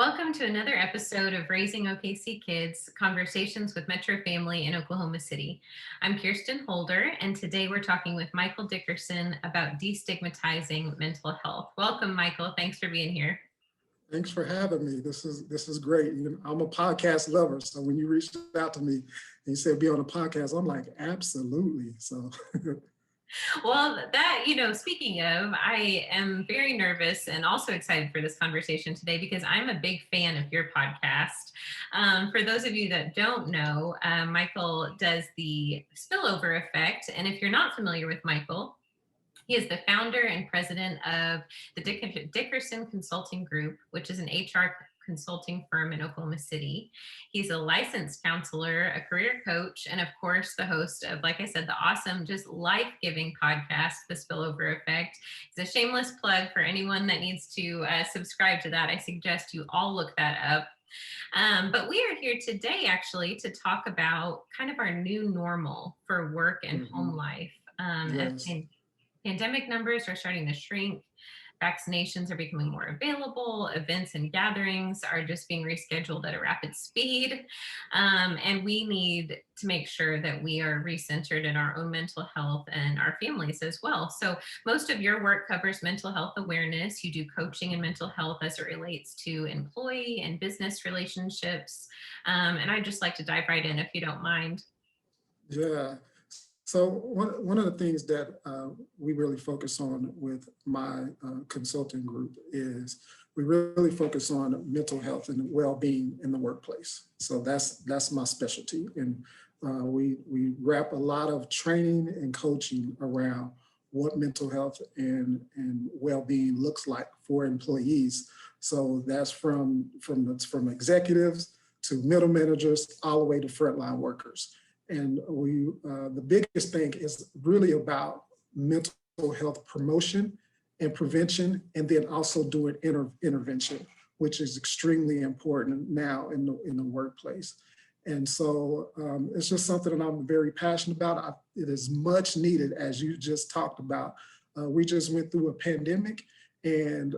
Welcome to another episode of Raising OKC Kids, Conversations with Metro Family in Oklahoma City. I'm Kirsten Holder, and today we're talking with Michael Dickerson about destigmatizing mental health. Welcome, Michael. Thanks for being here. Thanks for having me. This is great. I'm a podcast lover, so when you reached out to me and you said be on a podcast, I'm like, absolutely. So. Well, speaking of, I am very nervous and also excited for this conversation today because I'm a big fan of your podcast. For those of you that don't know, Michael does the Spillover Effect. And if you're not familiar with Michael, he is the founder and president of the Dickerson Consulting Group, which is an HR consulting firm in Oklahoma City. He's a licensed counselor, a career coach, and of course, the host of, like I said, the awesome, just life-giving podcast, The Spillover Effect. It's a shameless plug for anyone that needs to subscribe to that. I suggest you all look that up. But we are here today actually to talk about kind of our new normal for work and home life. Yes. And pandemic numbers are starting to shrink. Vaccinations are becoming more available. Events and gatherings are just being rescheduled at a rapid speed. And we need to make sure that we are recentered in our own mental health and our families as well. So most of your work covers mental health awareness. You do coaching in mental health as it relates to employee and business relationships. And I'd just like to dive right in if you don't mind. Yeah. So one of the things that we really focus on with my consulting group is we really focus on mental health and well-being in the workplace. So that's my specialty, and we wrap a lot of training and coaching around what mental health and well-being looks like for employees. So that's from executives to middle managers all the way to frontline workers. And the biggest thing is really about mental health promotion and prevention, and then also doing intervention, which is extremely important now in the workplace. And so it's just something that I'm very passionate about. It is much needed, as you just talked about. We just went through a pandemic, and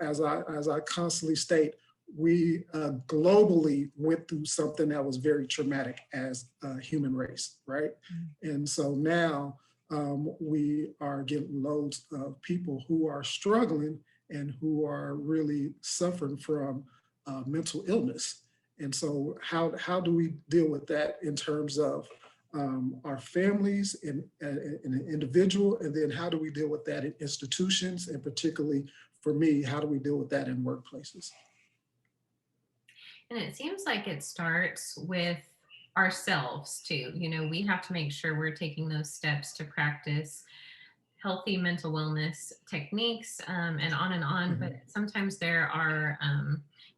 as I constantly state, we globally went through something that was very traumatic as a human race, right? Mm-hmm. And so now we are getting loads of people who are struggling and who are really suffering from mental illness. And so how do we deal with that in terms of our families and an individual, and then how do we deal with that in institutions, and particularly for me, how do we deal with that in workplaces? And it seems like it starts with ourselves too. We have to make sure we're taking those steps to practice healthy mental wellness techniques and on and on. Mm-hmm. But sometimes there are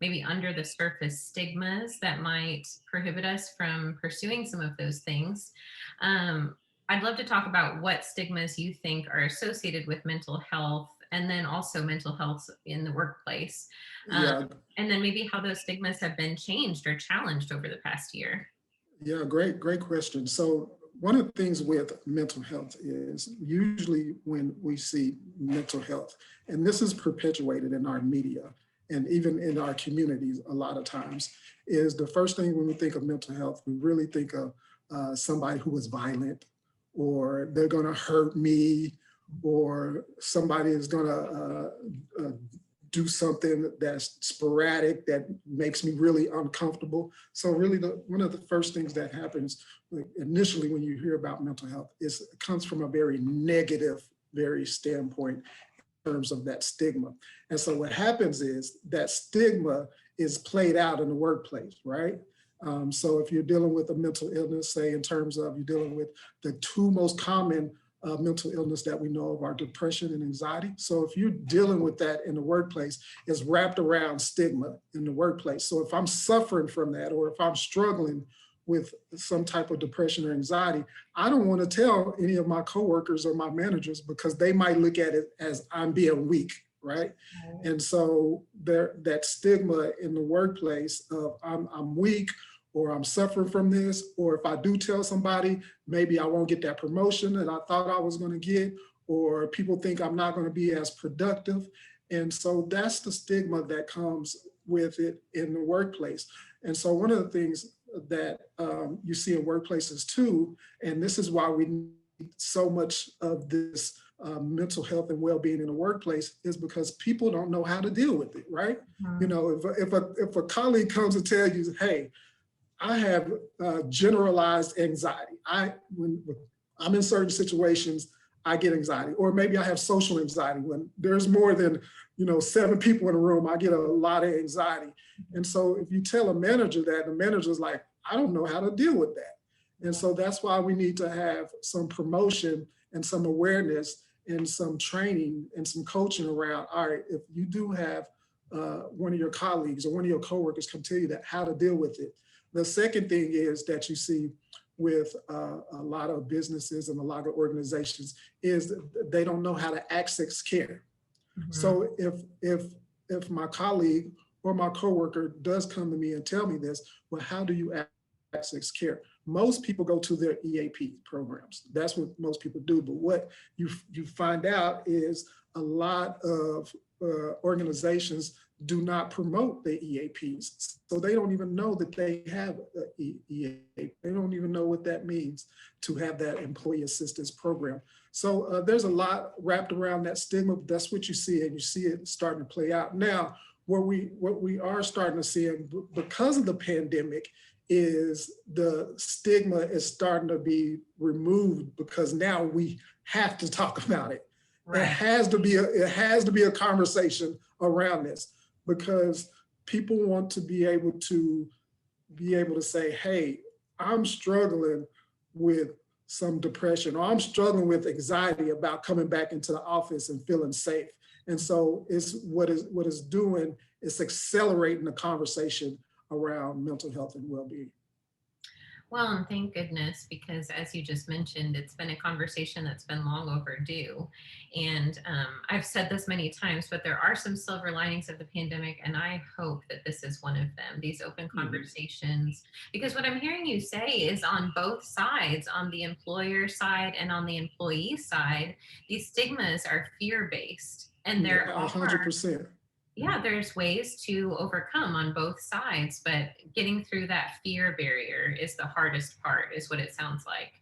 maybe under the surface stigmas that might prohibit us from pursuing some of those things. I'd love to talk about what stigmas you think are associated with mental health, and then also mental health in the workplace. And then maybe how those stigmas have been changed or challenged over the past year. Yeah, great question. So one of the things with mental health is usually when we see mental health, and this is perpetuated in our media and even in our communities a lot of times, is the first thing when we think of mental health, we really think of somebody who is violent, or they're going to hurt me, or somebody is going to do something that's sporadic that makes me really uncomfortable. So really one of the first things that happens initially when you hear about mental health is it comes from a very negative, very standpoint in terms of that stigma. And so what happens is that stigma is played out in the workplace, right? So if you're dealing with a mental illness, say in terms of you're dealing with the two most common mental illness that we know of are depression and anxiety. So if you're dealing with that in the workplace, it's wrapped around stigma in the workplace. So if I'm suffering from that, or if I'm struggling with some type of depression or anxiety, I don't want to tell any of my coworkers or my managers because they might look at it as I'm being weak, right? Mm-hmm. And so that stigma in the workplace of I'm weak, or I'm suffering from this, or if I do tell somebody, maybe I won't get that promotion that I thought I was going to get, or people think I'm not going to be as productive. And so that's the stigma that comes with it in the workplace. And so one of the things that you see in workplaces too, and this is why we need so much of this mental health and well-being in the workplace, is because people don't know how to deal with it, right? You know, if a colleague comes and tells you, hey, I have generalized anxiety. When I'm in certain situations, I get anxiety, or maybe I have social anxiety. When there's more than 7 people in a room, I get a lot of anxiety. And so if you tell a manager that, the manager's like, I don't know how to deal with that. And so that's why we need to have some promotion and some awareness and some training and some coaching around, all right, if you do have one of your colleagues or one of your coworkers come tell you that, how to deal with it. The second thing is that you see with a lot of businesses and a lot of organizations is they don't know how to access care. So if my colleague or my coworker does come to me and tell me this, well, how do you access care? Most people go to their EAP programs. That's what most people do. But what you find out is a lot of organizations do not promote the EAPs. So they don't even know that they have an EAP. They don't even know what that means to have that employee assistance program. So there's a lot wrapped around that stigma, but that's what you see, and you see it starting to play out. Now, what we are starting to see, and because of the pandemic, is the stigma is starting to be removed, because now we have to talk about it. Right. It has to be a conversation around this, because people want to be able to say, hey, I'm struggling with some depression, or I'm struggling with anxiety about coming back into the office and feeling safe. And so it's what it's doing is accelerating the conversation around mental health and well-being. Well, and thank goodness, because as you just mentioned, it's been a conversation that's been long overdue. And I've said this many times, but there are some silver linings of the pandemic, and I hope that this is one of them, these open conversations. Because what I'm hearing you say is on both sides, on the employer side and on the employee side, these stigmas are fear-based, and they're 100%. Yeah, there's ways to overcome on both sides, but getting through that fear barrier is the hardest part, is what it sounds like.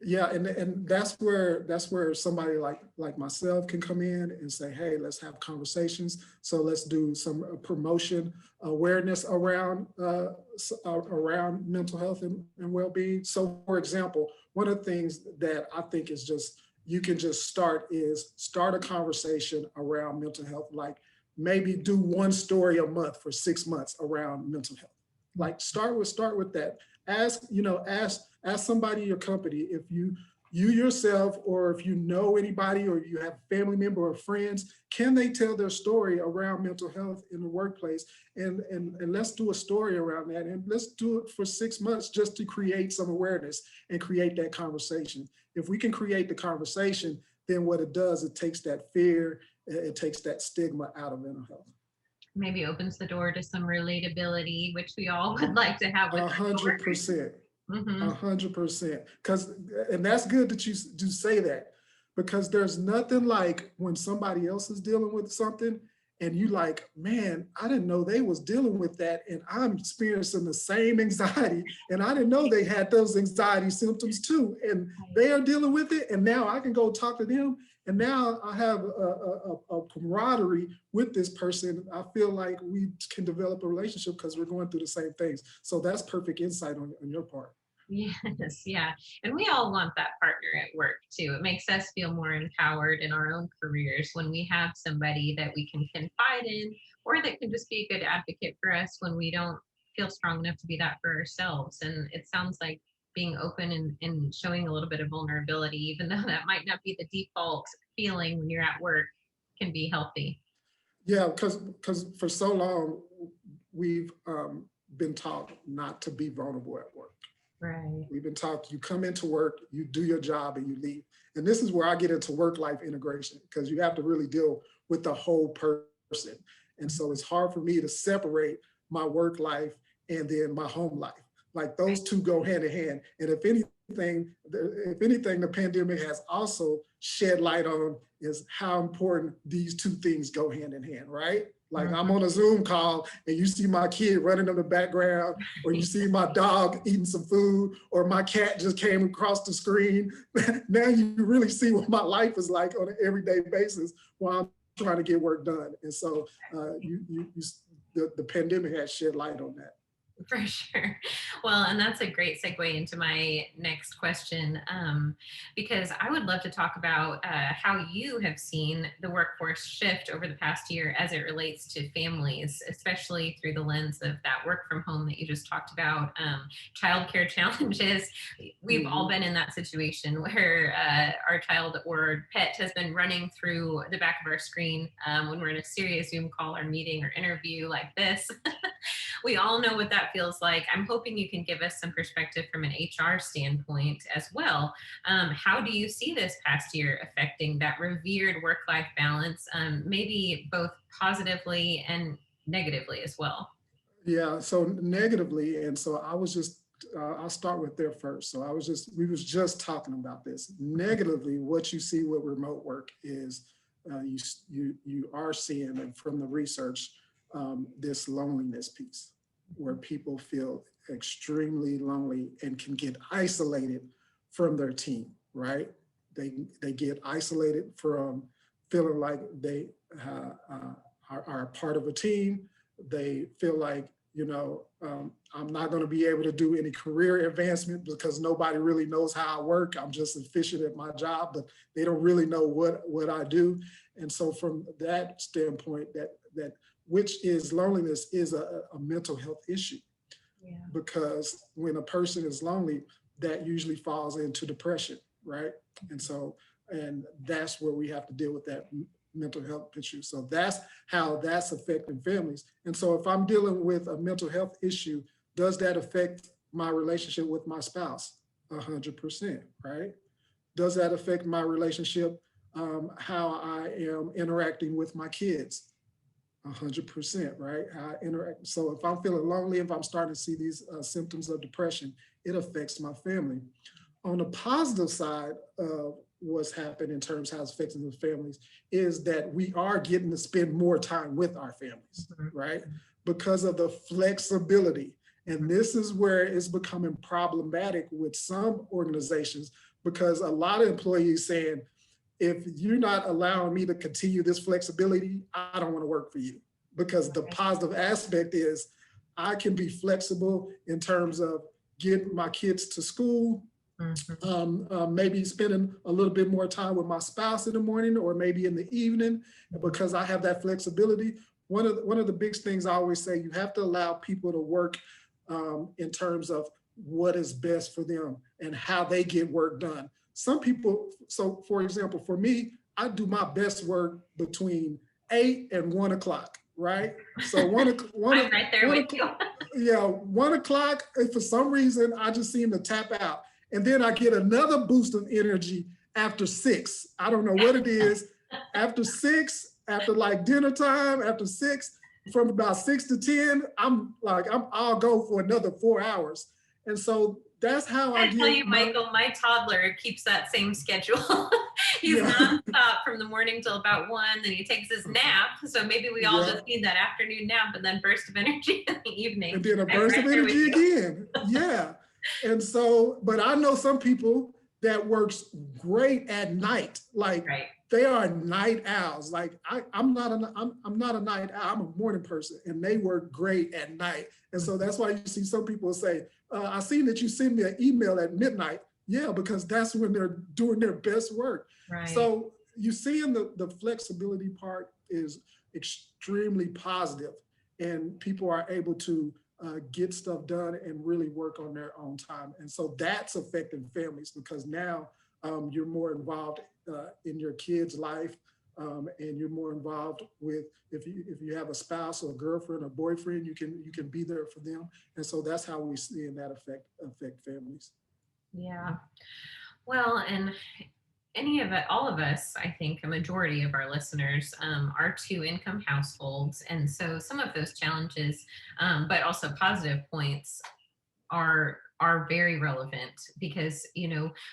Yeah, and that's where somebody like myself can come in and say, hey, let's have conversations. So let's do some promotion awareness around mental health and well-being. So, for example, one of the things that I think is just you can just start a conversation around mental health, like maybe do one story a month for 6 months around mental health. Like start with that. Ask somebody in your company if you yourself, or if you know anybody, or you have a family member or friends, can they tell their story around mental health in the workplace? And let's do a story around that, and let's do it for 6 months just to create some awareness and create that conversation. If we can create the conversation, then what it does, it takes that fear, it takes that stigma out of mental health. Maybe opens the door to some relatability, which we all would like to have with 100%. 100%. And that's good that you do say that, because there's nothing like when somebody else is dealing with something and you like, man, I didn't know they was dealing with that, and I'm experiencing the same anxiety, and I didn't know they had those anxiety symptoms too, and they are dealing with it, and now I can go talk to them, and now I have a camaraderie with this person. I feel like we can develop a relationship because we're going through the same things. So that's perfect insight on your part. Yes, yeah. And we all want that partner at work too. It makes us feel more empowered in our own careers when we have somebody that we can confide in, or that can just be a good advocate for us when we don't feel strong enough to be that for ourselves. And it sounds like being open and showing a little bit of vulnerability, even though that might not be the default feeling when you're at work, can be healthy. Yeah, because for so long, we've been taught not to be vulnerable at work. Right. We've been taught you come into work, you do your job, and you leave. And this is where I get into work-life integration, because you have to really deal with the whole person. And so it's hard for me to separate my work life and then my home life. Like those two go hand in hand. And if anything, the pandemic has also shed light on is how important these two things go hand in hand, right? Like I'm Mhm. on a Zoom call and you see my kid running in the background, or you see my dog eating some food, or my cat just came across the screen. Now you really see what my life is like on an everyday basis while I'm trying to get work done. And so the pandemic has shed light on that. For sure. Well, and that's a great segue into my next question, because I would love to talk about how you have seen the workforce shift over the past year as it relates to families, especially through the lens of that work from home that you just talked about, childcare challenges. We've all been in that situation where our child or pet has been running through the back of our screen when we're in a serious Zoom call or meeting or interview like this. We all know what that feels like. I'm hoping you can give us some perspective from an HR standpoint as well. How do you see this past year affecting that revered work-life balance, maybe both positively and negatively as well? Yeah, so negatively, and so I was just I'll start with there first. So we was just talking about this. Negatively, what you see with remote work is you are seeing, and from the research, this loneliness piece, where people feel extremely lonely and can get isolated from their team, right? They get isolated from feeling like they are a part of a team. They feel like, I'm not going to be able to do any career advancement because nobody really knows how I work. I'm just efficient at my job, but they don't really know what I do. And so from that standpoint, that which is loneliness is a mental health issue. Yeah. Because when a person is lonely, that usually falls into depression, right? And that's where we have to deal with that mental health issue. So that's how that's affecting families. And so if I'm dealing with a mental health issue, does that affect my relationship with my spouse? 100%, right? Does that affect my relationship, how I am interacting with my kids? 100%, right? I interact. So if I'm feeling lonely, if I'm starting to see these symptoms of depression, it affects my family. On the positive side of what's happened in terms of how it's affecting the families is that we are getting to spend more time with our families, right? Because of the flexibility. And this is where it's becoming problematic with some organizations, because a lot of employees saying, if you're not allowing me to continue this flexibility, I don't want to work for you. Because the positive aspect is I can be flexible in terms of getting my kids to school, maybe spending a little bit more time with my spouse in the morning or maybe in the evening, because I have that flexibility. One of the big things I always say, you have to allow people to work in terms of what is best for them and how they get work done. Some people, so for example, for me, I do my best work between 8 and 1 o'clock, right? So I'm right there with you. Yeah, 1 o'clock, if for some reason I just seem to tap out. And then I get another boost of energy after 6. I don't know what it is. After 6, after like dinner time, after 6, from about 6 to 10, I'll go for another 4 hours. And so that's how I tell get you, Michael, my toddler keeps that same schedule. He's nonstop from the morning till about 1, then he takes his nap. So maybe we all just need that afternoon nap and then burst of energy in the evening. And then a burst of energy again. Yeah. And so, but I know some people that works great at night. Like they are night owls. Like I'm not a night owl. I'm a morning person, and they work great at night. And so that's why you see some people say, I seen that you send me an email at midnight. Yeah, because that's when they're doing their best work. Right. So you see in the flexibility part is extremely positive, and people are able to get stuff done and really work on their own time. And so that's affecting families, because now you're more involved in your kid's life, and you're more involved with, if you have a spouse or a girlfriend or boyfriend, you can be there for them. And so that's how we see that affect families. Yeah. Well, and all of us, I think a majority of our listeners are 2-income households. And so some of those challenges, but also positive points, are are very relevant because,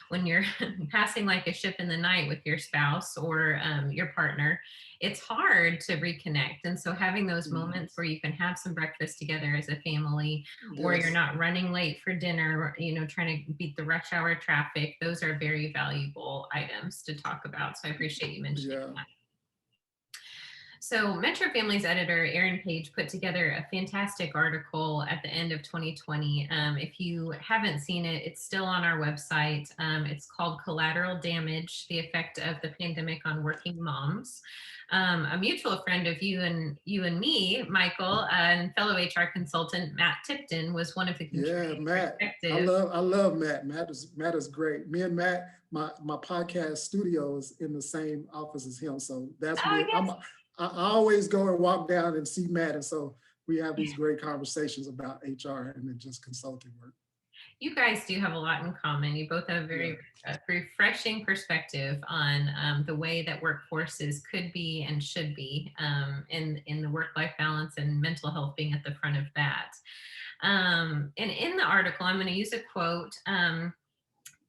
when you're passing like a ship in the night with your spouse or your partner, it's hard to reconnect. And so having those Mhm. moments where you can have some breakfast together as a family, or you're Yes. not running late for dinner, trying to beat the rush hour traffic, those are very valuable items to talk about. So I appreciate you mentioning Yeah. that. So, Metro Family's editor, Erin Page, put together a fantastic article at the end of 2020. If you haven't seen it, it's still on our website. It's called Collateral Damage: The Effect of the Pandemic on Working Moms. A mutual friend of you and me, Michael, and fellow HR consultant Matt Tipton, was one of the Yeah, contributing Matt. perspectives. I love Matt. Matt is great. Me and Matt, my podcast studio is in the same office as him. So that's Oh, me. yes. I always go and walk down and see Matt. And so we have these great conversations about HR and then just consulting work. You guys do have a lot in common. You both have a Yeah. very refreshing perspective on the way that workforces could be and should be, in the work-life balance and mental health being at the front of that. And in the article, I'm going to use a quote.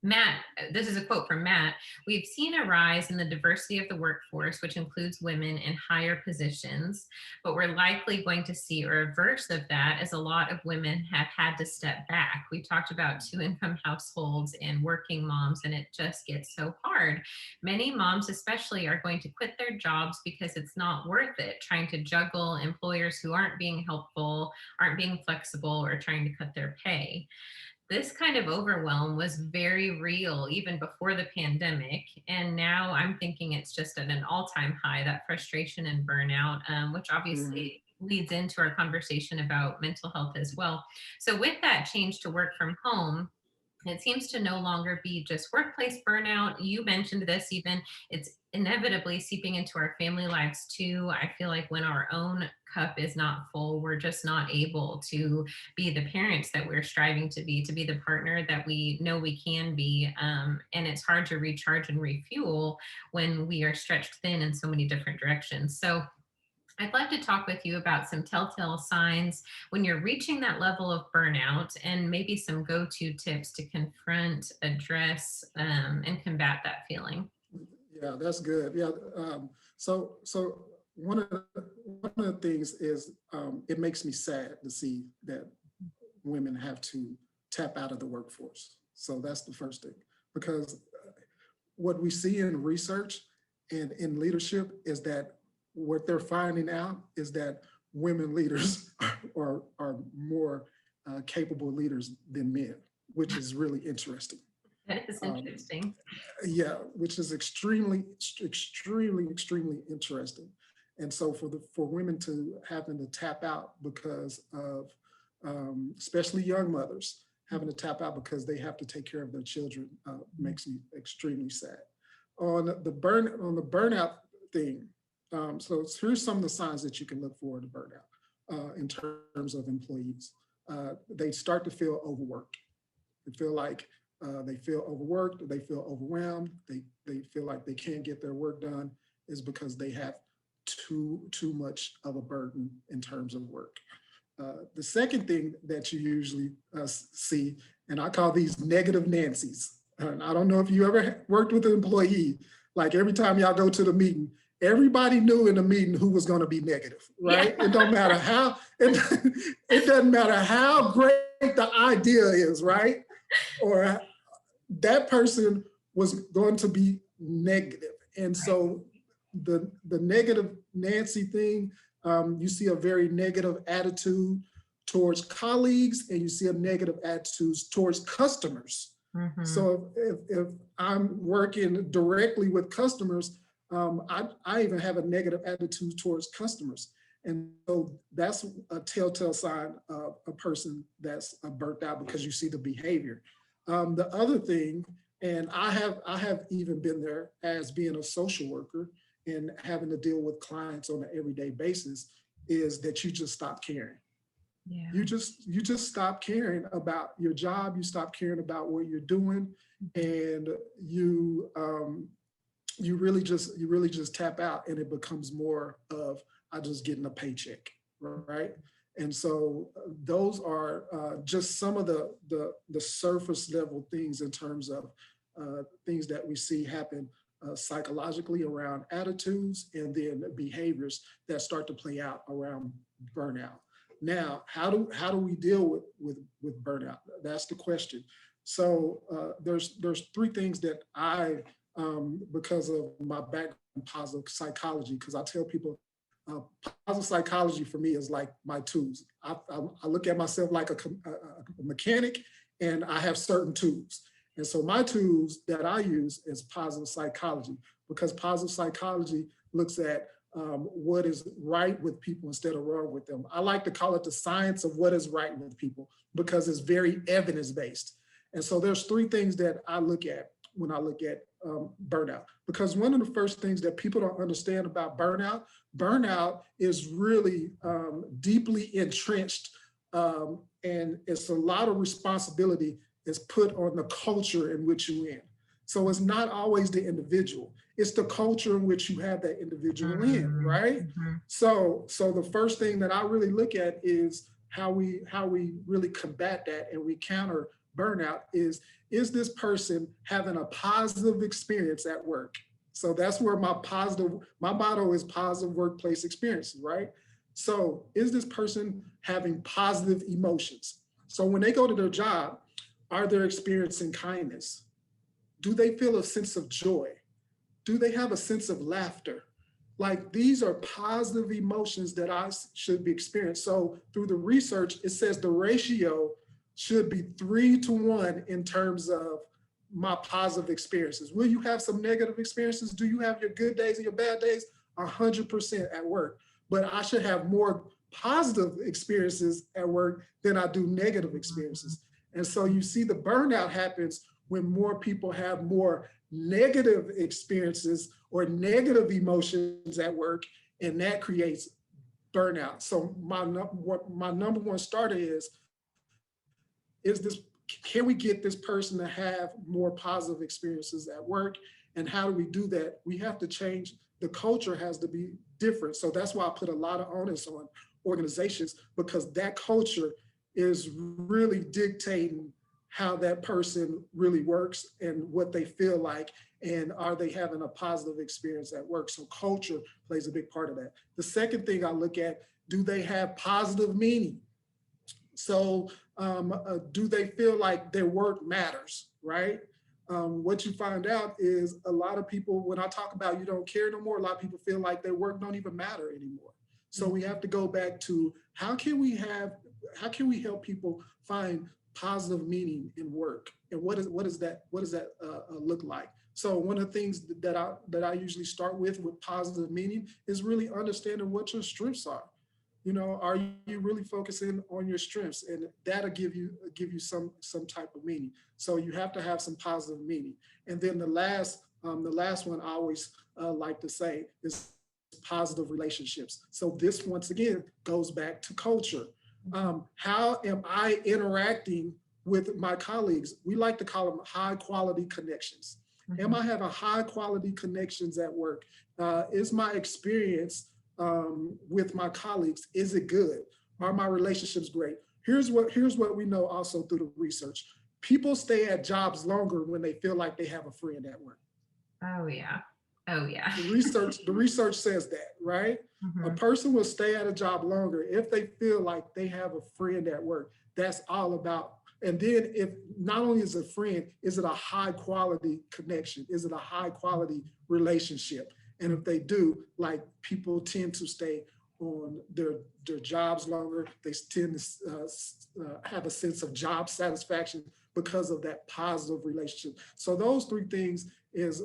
Matt, this is a quote from Matt. We've seen a rise in the diversity of the workforce, which includes women in higher positions, but we're likely going to see a reverse of that as a lot of women have had to step back. We talked about two-income households and working moms, and it just gets so hard. Many moms, especially, are going to quit their jobs because it's not worth it trying to juggle employers who aren't being helpful, aren't being flexible, or trying to cut their pay. This kind of overwhelm was very real even before the pandemic. And now I'm thinking it's just at an all time high, that frustration and burnout, which Mhm. obviously leads into our conversation about mental health as well. So, with that change to work from home, it seems to no longer be just workplace burnout. You mentioned this even, it's inevitably seeping into our family lives too. I feel like when our own cup is not full, we're just not able to be the parents that we're striving to be the partner that we know we can be. And it's hard to recharge and refuel when we are stretched thin in so many different directions. So, I'd love to talk with you about some telltale signs when you're reaching that level of burnout and maybe some go to tips to confront, address, and combat that feeling. Yeah, that's good. Yeah. So one of the things is it makes me sad to see that women have to tap out of the workforce. So that's the first thing, because what we see in research and in leadership is that what they're finding out is that women leaders are more capable leaders than men, which is really interesting. That is Um, interesting. yeah, which is extremely interesting. And so for women to having to tap out because of especially young mothers having to tap out because they have to take care of their children makes me extremely sad. On the burnout thing, so here's some of the signs that you can look for to burnout in terms of employees. They start to feel overworked. They feel overworked, they feel overwhelmed, they feel like they can't get their work done is because they have too much of a burden in terms of work. The second thing that you usually see, and I call these negative Nancy's. And I don't know if you ever worked with an employee, like every time y'all go to the meeting, everybody knew in the meeting who was going to be negative, Yeah. right? It don't matter how, it doesn't matter how great the idea is, right? Or that person was going to be negative. And so the negative Nancy thing, you see a very negative attitude towards colleagues and you see a negative attitude towards customers. Mm-hmm. So if I'm working directly with customers, I even have a negative attitude towards customers. And so that's a telltale sign of a person that's burnt out because you see the behavior. The other thing, and I have even been there as being a social worker and having to deal with clients on an everyday basis, is that you just stop caring. Yeah. You just stop caring about your job. You stop caring about what you're doing, and you really just tap out, and it becomes more of I just getting a paycheck, right? And so those are just some of the surface level things in terms of things that we see happen psychologically around attitudes and then behaviors that start to play out around burnout. Now, how do we deal with burnout? That's the question. So there's three things that I, because of my background in positive psychology, because I tell people uh, positive psychology for me is like my tools. I look at myself like a mechanic, and I have certain tools. And so my tools that I use is positive psychology, because positive psychology looks at what is right with people instead of wrong with them. I like to call it the science of what is right with people, because it's very evidence-based. And so there's three things that I look at when I look at burnout, because one of the first things that people don't understand about burnout is really deeply entrenched, and it's a lot of responsibility is put on the culture in which you're in. So it's not always the individual, it's the culture in which you have that individual in, right? Mm-hmm. So the first thing that I really look at is how we really combat that and we counter burnout is this person having a positive experience at work? So that's where my motto is positive workplace experiences, right? So is this person having positive emotions? So when they go to their job, are they experiencing kindness? Do they feel a sense of joy? Do they have a sense of laughter? Like, these are positive emotions that I should be experiencing. So through the research, it says the ratio should be 3-to-1 in terms of my positive experiences. Will you have some negative experiences? Do you have your good days and your bad days? 100% at work. But I should have more positive experiences at work than I do negative experiences. And so you see the burnout happens when more people have more negative experiences or negative emotions at work, and that creates burnout. So my number one starter is this: can we get this person to have more positive experiences at work? And how do we do that? We have to change. The culture has to be different. So that's why I put a lot of onus on organizations, because that culture is really dictating how that person really works and what they feel like, and are they having a positive experience at work. So culture plays a big part of that. The second thing I look at, do they have positive meaning? So do they feel like their work matters, right? What you find out is a lot of people, when I talk about you don't care no more, a lot of people feel like their work don't even matter anymore. So we have to go back to how can we help people find positive meaning in work, and what does that look like? So one of the things that I usually start with positive meaning is really understanding what your strengths are. You know, are you really focusing on your strengths? And that'll give you some type of meaning. So you have to have some positive meaning. And then the last one I always like to say is positive relationships. So this once again goes back to culture. How am I interacting with my colleagues? We like to call them high quality connections. Mm-hmm. Am I having high quality connections at work? Is my experience with my colleagues, is it good? Are my relationships great? Here's what we know also through the research. People stay at jobs longer when they feel like they have a friend at work. Oh yeah. Oh yeah. The research says that, right? Mm-hmm. A person will stay at a job longer if they feel like they have a friend at work. That's all about. And then, if not only is a friend, is it a high quality connection? Is it a high quality relationship? And if they do, like, people tend to stay on their jobs longer. They tend to have a sense of job satisfaction because of that positive relationship. So those three things is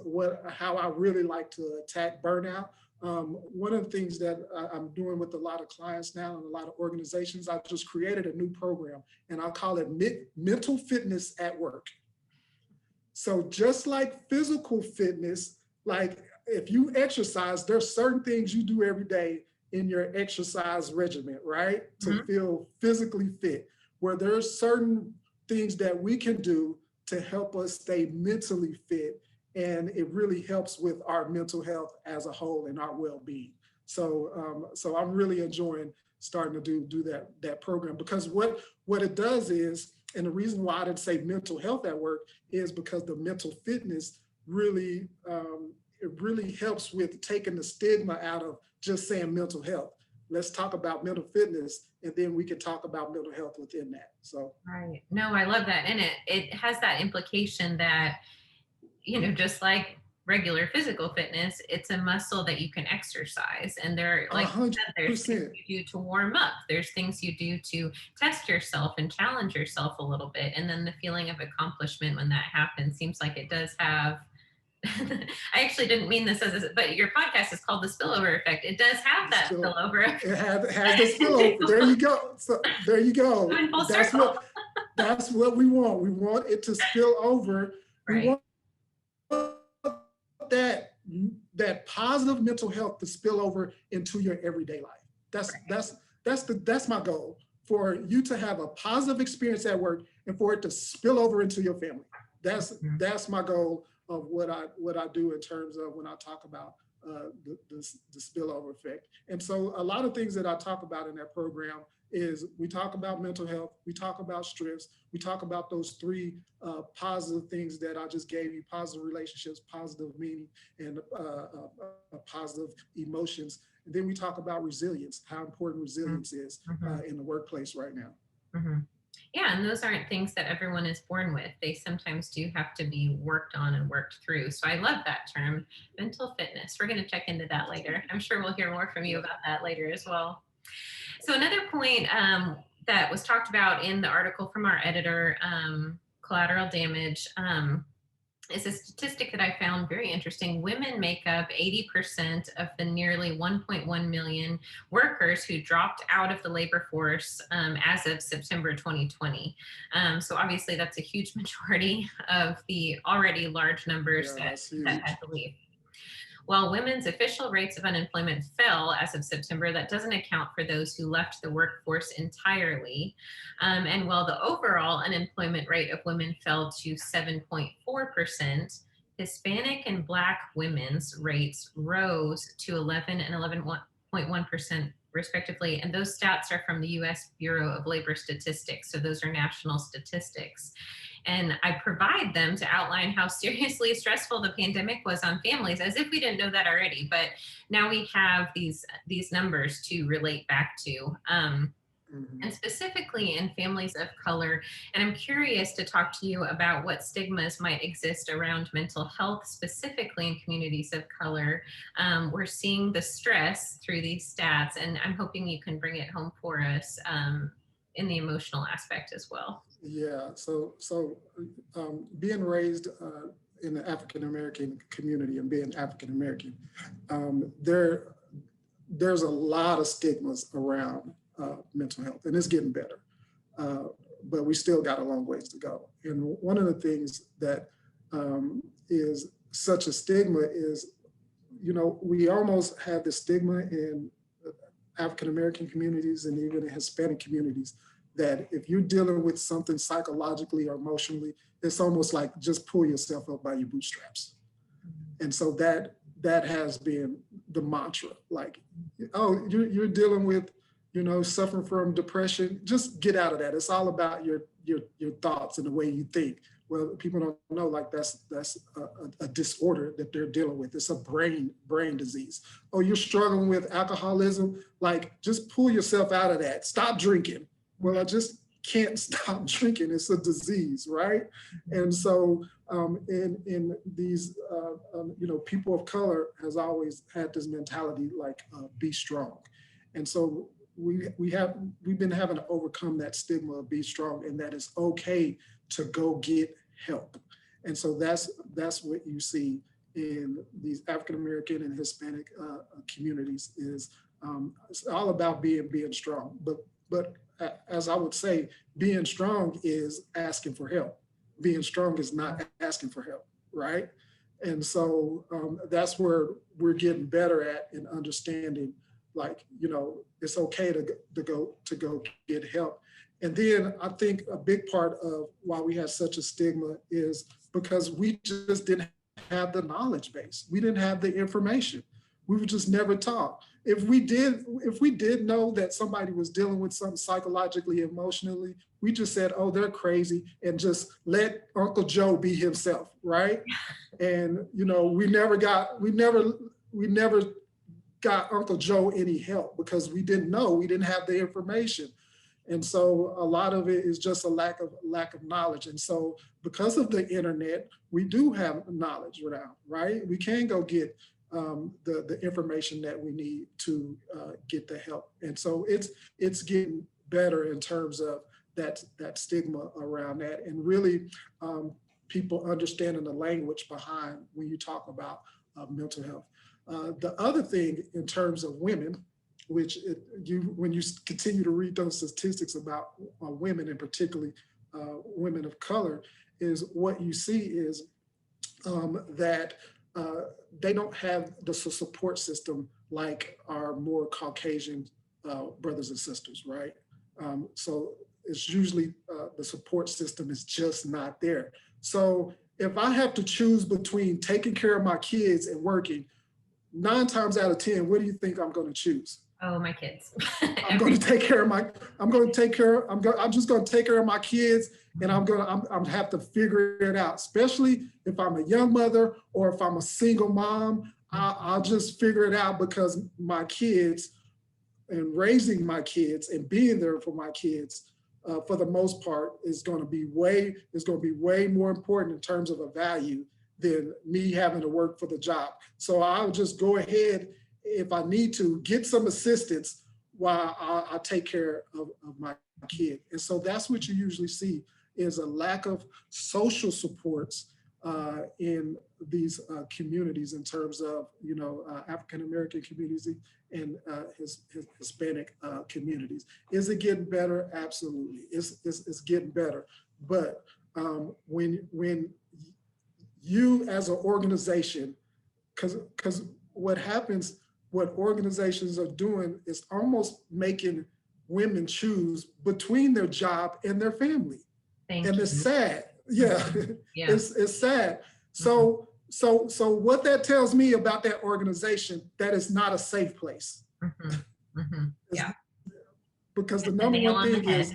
how I really like to attack burnout. One of the things that I'm doing with a lot of clients now and a lot of organizations, I just created a new program, and I'll call it mental fitness at work. So just like physical fitness, like if you exercise, there's certain things you do every day in your exercise regimen, right? Mm-hmm. To feel physically fit, where there's certain things that we can do to help us stay mentally fit. And it really helps with our mental health as a whole and our well-being. So I'm really enjoying starting to do that program, because what it does is, and the reason why I didn't say mental health at work is because the mental fitness really it really helps with taking the stigma out of just saying mental health. Let's talk about mental fitness, and then we can talk about mental health within that. So Right. No, I love that. And it has that implication that, just like regular physical fitness, it's a muscle that you can exercise. And there, a like you hundred said, there's things percent. you do to warm up. There's things you do to test yourself and challenge yourself a little bit. And then the feeling of accomplishment when that happens seems like it does have I actually didn't mean this but your podcast is called The Spillover Effect. It does have that Spill. spillover effect. It has the spillover. There you go. So there you go. In full That's circle. what we want. We want it to spill over. We Right. want that positive mental health to spill over into your everyday life. That's my goal, for you to have a positive experience at work and for it to spill over into your family. That's my goal of what I do in terms of when I talk about the spillover effect. And so a lot of things that I talk about in that program is we talk about mental health, we talk about stress, we talk about those three positive things that I just gave you: positive relationships, positive meaning, and positive emotions. And then we talk about resilience, how important resilience is in the workplace right now. Mm-hmm. Yeah, and those aren't things that everyone is born with. They sometimes do have to be worked on and worked through. So I love that term, mental fitness. We're going to check into that later. I'm sure we'll hear more from you about that later as well. So another point that was talked about in the article from our editor, Collateral Damage, is a statistic that I found very interesting. Women make up 80% of the nearly 1.1 million workers who dropped out of the labor force as of September 2020. So obviously that's a huge majority of the already large numbers that had to leave. While women's official rates of unemployment fell as of September, that doesn't account for those who left the workforce entirely. And while the overall unemployment rate of women fell to 7.4%, Hispanic and Black women's rates rose to 11 and 11.1% respectively. And those stats are from the US Bureau of Labor Statistics. So those are national statistics. And I provide them to outline how seriously stressful the pandemic was on families, as if we didn't know that already. But now we have these numbers to relate back to. And specifically in families of color. And I'm curious to talk to you about what stigmas might exist around mental health, specifically in communities of color. We're seeing the stress through these stats, and I'm hoping you can bring it home for us in the emotional aspect as well. Yeah, so being raised in the African American community and being African American, there's a lot of stigmas around mental health, and it's getting better, but we still got a long ways to go. And one of the things that is such a stigma is, we almost have the stigma in African American communities and even in Hispanic communities, that if you're dealing with something psychologically or emotionally, it's almost like just pull yourself up by your bootstraps. And so that has been the mantra, like, oh, you're dealing with, suffering from depression, just get out of that. It's all about your thoughts and the way you think. Well, people don't know, like that's a disorder that they're dealing with. It's a brain disease. Oh, you're struggling with alcoholism, like just pull yourself out of that. Stop drinking. Well, I just can't stop drinking. It's a disease, right? And so in these, people of color has always had this mentality, like be strong. And so we've been having to overcome that stigma of be strong, and that it's okay to go get help. And so that's what you see in these African American and Hispanic communities is it's all about being strong. But as I would say, being strong is asking for help. Being strong is not asking for help, right? And so that's where we're getting better at in understanding, like, it's okay to go get help. And then I think a big part of why we have such a stigma is because we just didn't have the knowledge base. We didn't have the information. We would just never talk. If we did know that somebody was dealing with something psychologically, emotionally, we just said, oh, they're crazy, and just let Uncle Joe be himself, right? And we never got Uncle Joe any help because we didn't know, we didn't have the information. And so a lot of it is just a lack of knowledge. And so because of the internet, we do have knowledge now, right? We can go get the information that we need to get the help. And so it's getting better in terms of that stigma around that, and really people understanding the language behind when you talk about mental health. The other thing in terms of women, which when you continue to read those statistics about women, and particularly women of color, is what you see is that they don't have the support system like our more Caucasian brothers and sisters, right? So it's usually the support system is just not there. So if I have to choose between taking care of my kids and working, 9 times out of 10, what do you think I'm going to choose? Oh, my kids. I'm going to take care of I'm just going to take care of my kids, and I'm have to figure it out, especially if I'm a young mother or if I'm a single mom. I'll just figure it out, because my kids and raising my kids and being there for my kids, for the most part, is going to be way more important in terms of a value than me having to work for the job. So I'll just go ahead, if I need to, get some assistance while I take care of my kid. And so that's what you usually see, is a lack of social supports in these communities, in terms of African-American communities and Hispanic communities. Is it getting better? Absolutely, it's getting better. But when you as an organization, because what organizations are doing is almost making women choose between their job and their family. And it's sad. Yeah, yeah. It's sad. So what that tells me about that organization, that is not a safe place. Yeah. Because the number one thing is,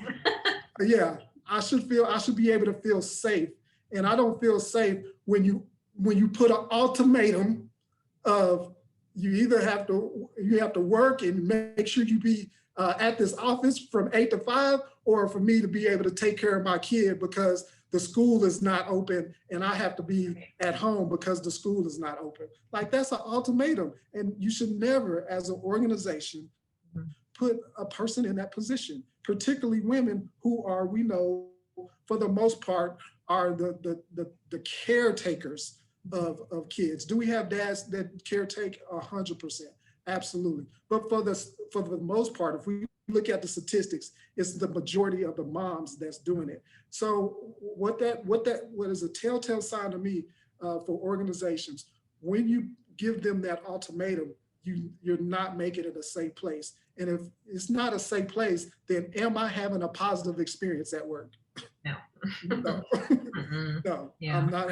yeah, I should be able to feel safe. And I don't feel safe when you put an ultimatum of, you have to work and make sure you be at this office from 8 to 5, or for me to be able to take care of my kid because the school is not open, and I have to be at home because the school is not open. Like, that's an ultimatum. And you should never, as an organization, put a person in that position, particularly women who are, we know, for the most part, are the caretakers of kids. Do we have dads that caretake? 100%, absolutely. But for the most part, if we look at the statistics, it's the majority of the moms that's doing it. So what is a telltale sign to me for organizations, when you give them that ultimatum, you're not making it a safe place. And if it's not a safe place, then am I having a positive experience at work? No. No. No. Yeah. I'm not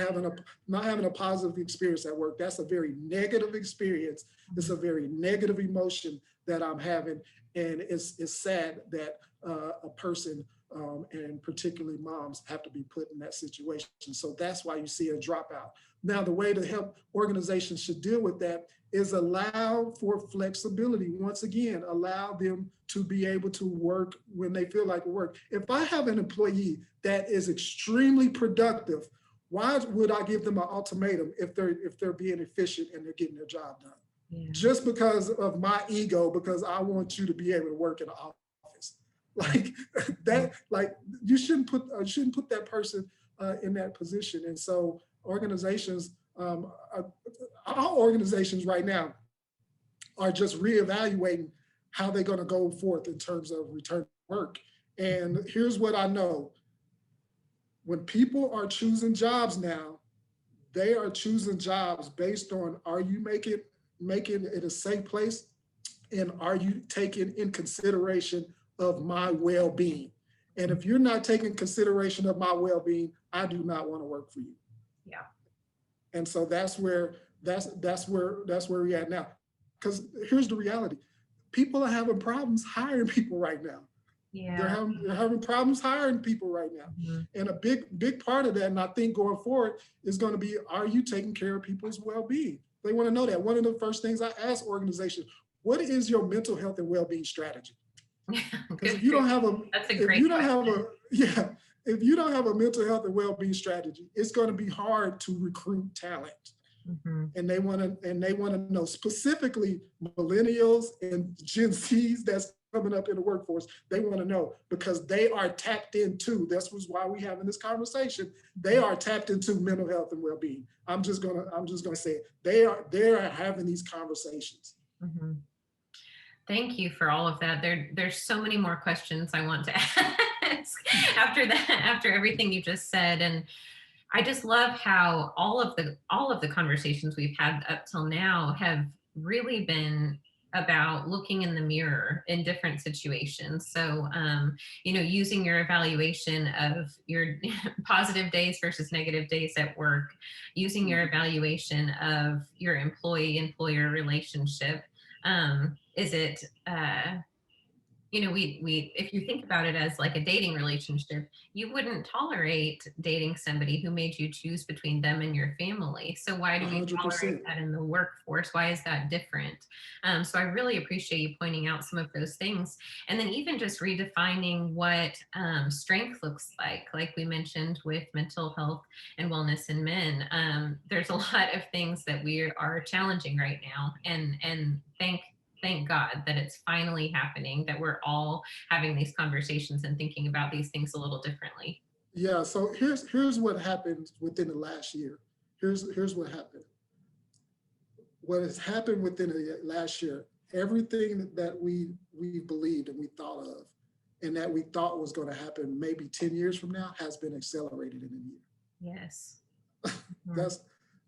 having a positive experience at work. That's a very negative experience. It's a very negative emotion that I'm having. And it's sad that a person, and particularly moms, have to be put in that situation. So that's why you see a dropout. Now, the way to help organizations should deal with that is allow for flexibility. Once again, allow them to be able to work when they feel like work. If I have an employee that is extremely productive, why would I give them an ultimatum if they're being efficient and they're getting their job done? Yeah. Just because of my ego, because I want you to be able to work in the office. Like that, like you shouldn't put that person in that position. And so organizations, all organizations right now are just reevaluating how they're going to go forth in terms of return to work. And here's what I know. When people are choosing jobs now, they are choosing jobs based on, are you making it a safe place? And are you taking in consideration of my well-being? And if you're not taking consideration of my well-being, I do not want to work for you. Yeah. And so that's where we're at now. because here's the reality. People are having problems hiring people right now. Yeah. They're having problems hiring people right now. Mhm. And a big part of that, and I think going forward, is going to be, are you taking care of people's well-being? They want to know that. One of the first things I ask organizations, what is your mental health and well-being strategy? Because Good if you for you. don't have a, That's a if great you don't have question. a, yeah, if you don't have a mental health and well-being strategy, it's going to be hard to recruit talent. Mhm. And they want to know specifically millennials and Gen Zs that's coming up in the workforce. They want to know because they are tapped into. This was why we having this conversation. They are tapped into mental health and well-being. I'm just gonna say it. They are having these conversations. Mhm. Thank you for all of that. There's so many more questions I want to ask after that, after everything you just said. And I just love how all of the conversations we've had up till now have really been about looking in the mirror in different situations. So, using your evaluation of your positive days versus negative days at work, using your evaluation of your employee-employer relationship. Is it we if you think about it as like a dating relationship, you wouldn't tolerate dating somebody who made you choose between them and your family. So why do we tolerate 100%. that in the workforce? Why is that different? So I really appreciate you pointing out some of those things, and then even just redefining what strength looks like we mentioned with mental health and wellness in men. There's a lot of things that we are challenging right now, and thank God that it's finally happening, that we're all having these conversations and thinking about these things a little differently. Yeah. So here's what happened within the last year. Here's what happened. What has happened within the last year, everything that we believed and we thought of and that we thought was going to happen maybe 10 years from now has been accelerated in a year. Yes. Mhm. That's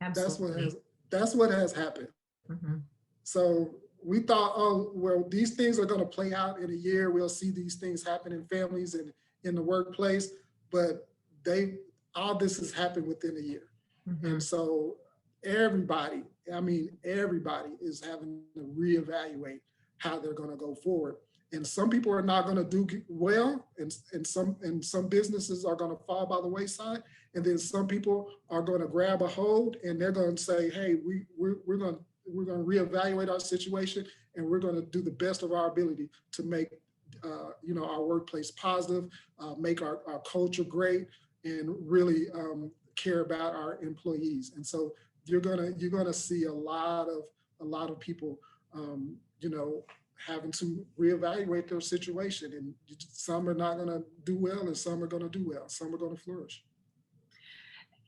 that's what Absolutely. has that's what has happened. Hmm. So we thought, oh, well, these things are going to play out in a year. We'll see these things happen in families and in the workplace, but they all this has happened within a year. And Hmm. so everybody, I mean, everybody is having to reevaluate how they're going to go forward. And some people are not going to do well, and some businesses are going to fall by the wayside. And then some people are going to grab a hold and they're going to say, hey, we're going to reevaluate our situation and we're going to do the best of our ability to make our workplace positive, make our culture great, and really care about our employees. And so you're gonna see a lot of people having to reevaluate their situation, and some are not going to do well and some are going to do well, some are going to flourish.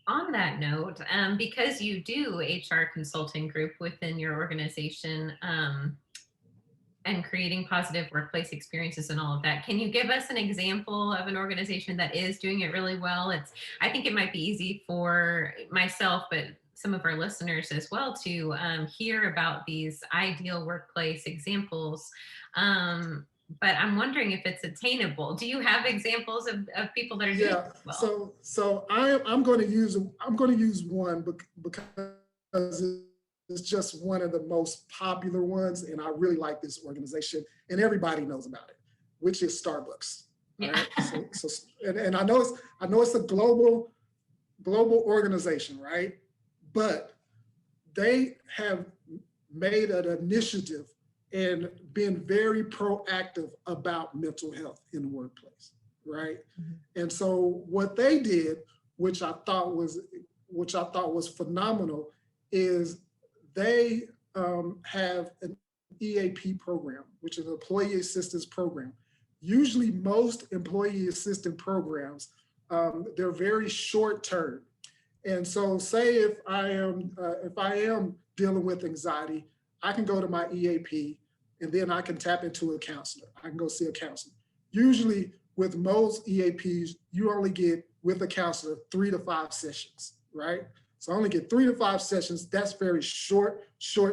On that note, because you do HR consulting group within your organization, and creating positive workplace experiences and all of that. Can you give us an example of an organization that is doing it really well? I think it might be easy for myself, but some of our listeners as well to hear about these ideal workplace examples. But I'm wondering if it's attainable. Do you have examples of people that are doing Yeah, it well? so I'm going to use one because it's just one of the most popular ones, and I really like this organization, and everybody knows about it, which is Starbucks. All Yeah. right, and I know it's a global organization, right? But they have made an initiative and been very proactive about mental health in the workplace, right? Mhm. And so what they did, which I thought was phenomenal, is they have an EAP program, which is an employee assistance program. Usually, most employee assistance programs, they're very short term. And so, say if I am dealing with anxiety, I can go to my EAP, and then I can tap into a counselor. I can go see a counselor. Usually, with most EAPs, you only get with a counselor 3 to 5 sessions, right? So I only get 3 to 5 sessions. That's very short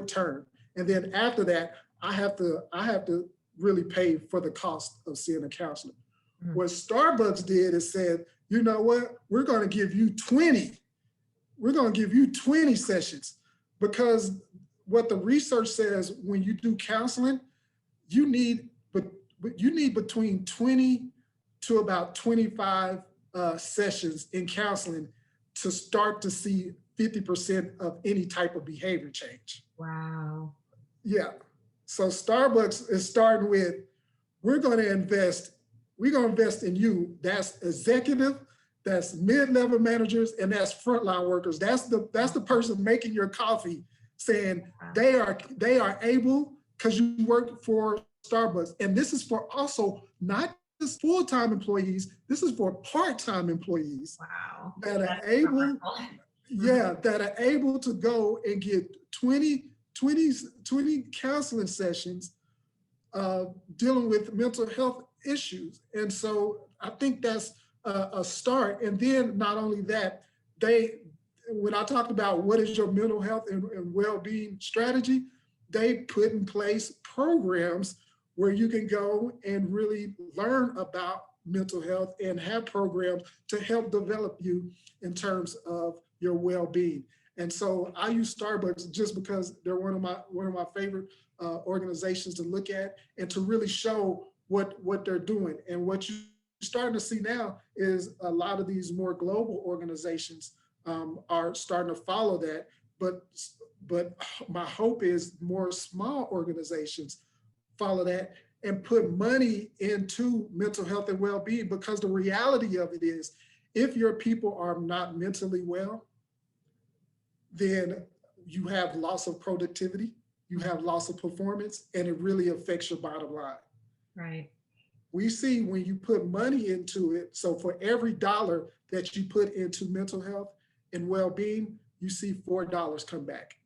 term. And then after that, I have to really pay for the cost of seeing a counselor. Mhm. What Starbucks did is said, you know what? We're going to give you 20 sessions, because what the research says, when you do counseling, you need, but you need between 20 to about 25 sessions in counseling to start to see 50% of any type of behavior change. Wow. Yeah. So Starbucks is starting with, we're going to invest in you. That's executive, that's mid-level managers, and that's frontline workers. That's the person making your coffee, saying they are able, because you work for Starbucks. And this is for also not just full-time employees, this is for part-time employees. Wow. That are able, that are able to go and get 20 counseling sessions dealing with mental health issues. And so I think that's a start. And then not only that, when I talked about what is your mental health and well-being strategy, they put in place programs where you can go and really learn about mental health and have programs to help develop you in terms of your well-being. And so I use Starbucks just because they're one of my favorite organizations to look at and to really show what they're doing. And what you're starting to see now is a lot of these more global organizations are starting to follow that. But my hope is more small organizations follow that and put money into mental health and well-being, because the reality of it is, if your people are not mentally well, then you have loss of productivity, you have loss of performance, and it really affects your bottom line. Right. We see when you put money into it, so for every dollar that you put into mental health and well-being, you see $4 come back.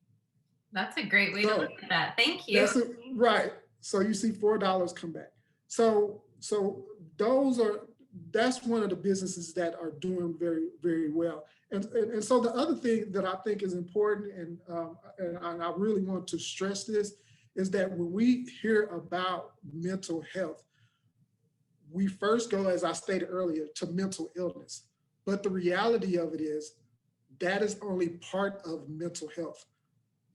That's a great way to look at that. Thank you. Right. So you see $4 come back. So that's one of the businesses that are doing very, very well. And so the other thing that I think is important, and I really want to stress this, is that when we hear about mental health, we first go, as I stated earlier, to mental illness. But the reality of it is that is only part of mental health.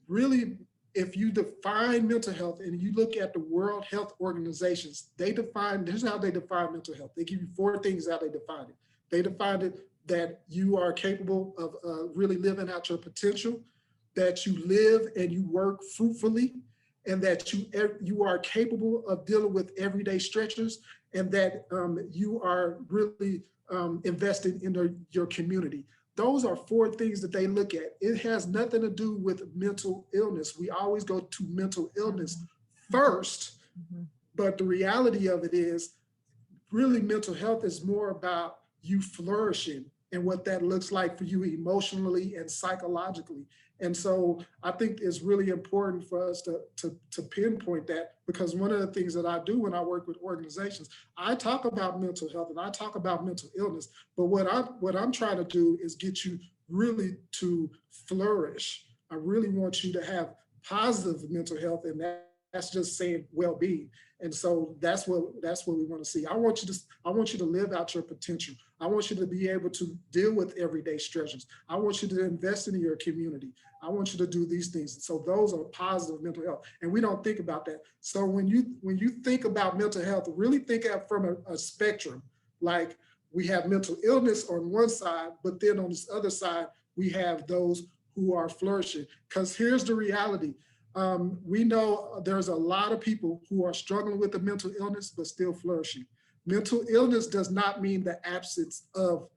Really, if you define mental health and you look at the World Health Organizations, this is how they define mental health. They give you 4 things how they define it. They define it that you are capable of really living out your potential, that you live and you work fruitfully, and that you are capable of dealing with everyday stressors, and that you are really invested in your community. Those are 4 things that they look at. It has nothing to do with mental illness. We always go to mental illness first, but the reality of it is, really mental health is more about you flourishing and what that looks like for you emotionally and psychologically. And so I think it's really important for us to pinpoint that, because one of the things that I do when I work with organizations, I talk about mental health and I talk about mental illness, but what I'm trying to do is get you really to flourish. I really want you to have positive mental health, and that's just saying well-being. And so that's what we want to see. I want you to live out your potential. I want you to be able to deal with everyday stressors. I want you to invest in your community. I want you to do these things. So those are positive mental health. And we don't think about that. So when you think about mental health, really think of from a spectrum. Like, we have mental illness on one side, but then on this other side, we have those who are flourishing. Because here's the reality. We know there's a lot of people who are struggling with a mental illness, but still flourishing. Mental illness does not mean the absence of,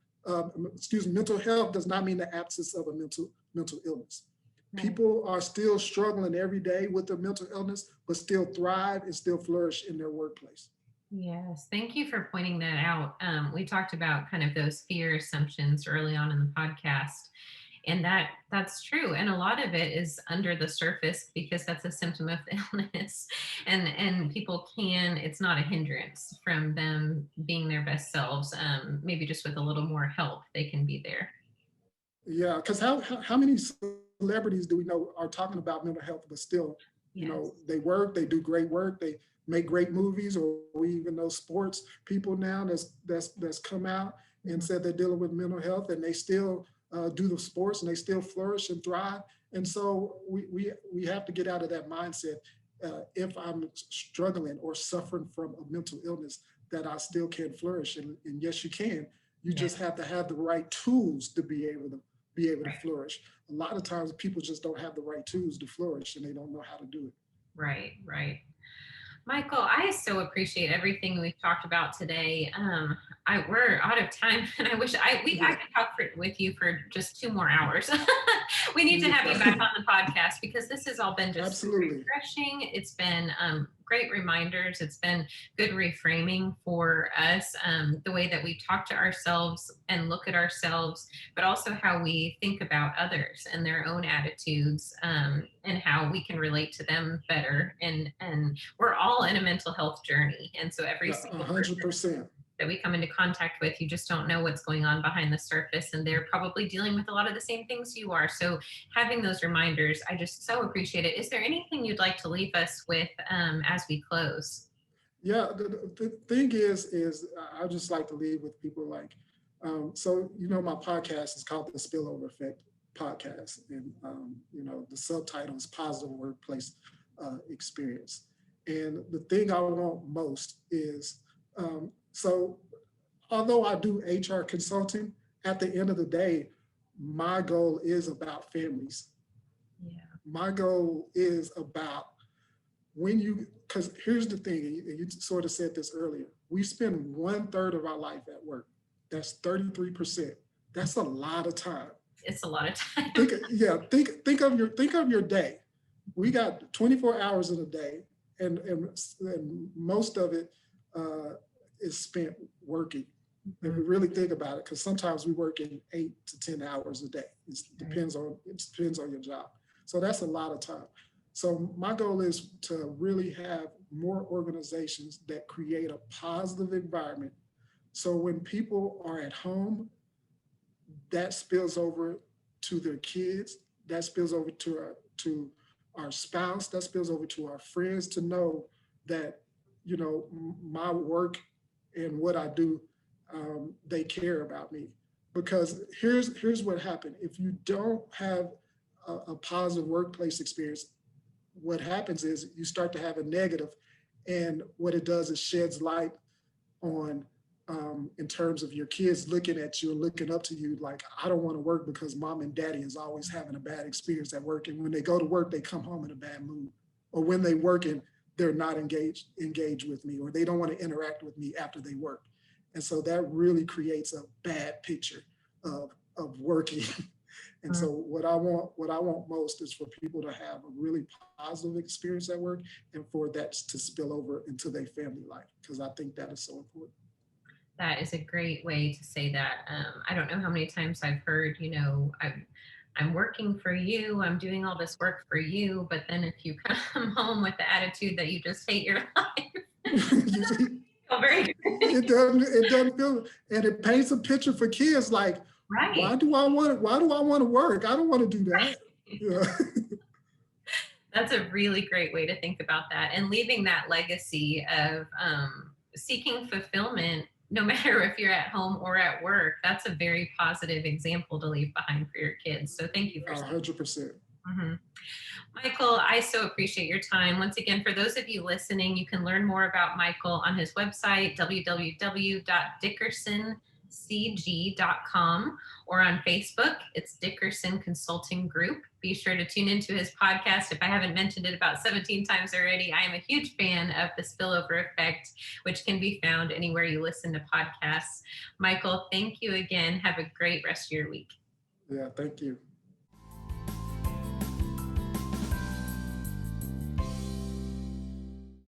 mental health does not mean the absence of a mental illness. Right. People are still struggling every day with their mental illness, but still thrive and still flourish in their workplace. Yes, thank you for pointing that out. We talked about kind of those fear assumptions early on in the podcast. And that's true. And a lot of it is under the surface because that's a symptom of illness. And people it's not a hindrance from them being their best selves. Maybe just with a little more help, they can be there. Yeah, because how many celebrities do we know are talking about mental health, but still, yes. They work, they do great work, they make great movies, or we even know sports people now that's come out and said they're dealing with mental health, and they still do the sports and they still flourish and thrive. And so we have to get out of that mindset. If I'm struggling or suffering from a mental illness, that I still can flourish. And yes, you can. You just have to have the right tools to be able to flourish. A lot of times people just don't have the right tools to flourish and they don't know how to do it. Right, right. Michael, I so appreciate everything we've talked about today. We're out of time, and I wish I could talk with you for just 2 more hours. We need to have you back on the podcast because this has all been just refreshing. It's been great reminders. It's been good reframing for us, the way that we talk to ourselves and look at ourselves, but also how we think about others and their own attitudes, and how we can relate to them better. And we're all in a mental health journey. And so every single 100% that we come into contact with, you just don't know what's going on behind the surface. And they're probably dealing with a lot of the same things you are. So having those reminders, I just so appreciate it. Is there anything you'd like to leave us with as we close? Yeah, the thing is I just like to leave with people like, so, my podcast is called the Spillover Effect podcast. And, the subtitle is Positive Workplace Experience. And the thing I want most is, so although I do HR consulting, at the end of the day, my goal is about families. Yeah. My goal is about because here's the thing, and you sort of said this earlier, we spend 1/3 of our life at work. That's 33%. That's a lot of time. It's a lot of time. Think of your day. We got 24 hours in a day, and most of it is spent working. Mm-hmm. If we really think about it, because sometimes we work in 8 to 10 hours a day. It depends on your job. So that's a lot of time. So my goal is to really have more organizations that create a positive environment. So when people are at home, that spills over to their kids, that spills over to our spouse, that spills over to our friends, to know that, my work and what I do, they care about me. Because here's what happened. If you don't have a positive workplace experience, what happens is you start to have a negative, and what it does is sheds light on, in terms of your kids looking at you and looking up to you like, I don't want to work because mom and daddy is always having a bad experience at work. And when they go to work, they come home in a bad mood. Or when they work and they're not engaged with me, or they don't want to interact with me after they work. And so that really creates a bad picture of working. And so what I want most is for people to have a really positive experience at work, and for that to spill over into their family life, because I think that is so important. That is a great way to say that. I don't know how many times I've heard, I'm working for you, I'm doing all this work for you, but then if you come home with the attitude that you just hate your life, it doesn't feel, and it paints a picture for kids like, right. Why do I want to work? I don't want to do that. Yeah. That's a really great way to think about that, and leaving that legacy of seeking fulfillment, no matter if you're at home or at work. That's a very positive example to leave behind for your kids. So thank you for 100%. Mm-hmm. Michael, I so appreciate your time. Once again, for those of you listening, you can learn more about Michael on his website, www.dickersоncg.com, or on Facebook. It's Dickerson Consulting Group. Be sure to tune into his podcast. If I haven't mentioned it about 17 times already, I am a huge fan of the Spillover Effect, which can be found anywhere you listen to podcasts. Michael, thank you again. Have a great rest of your week. Yeah, thank you.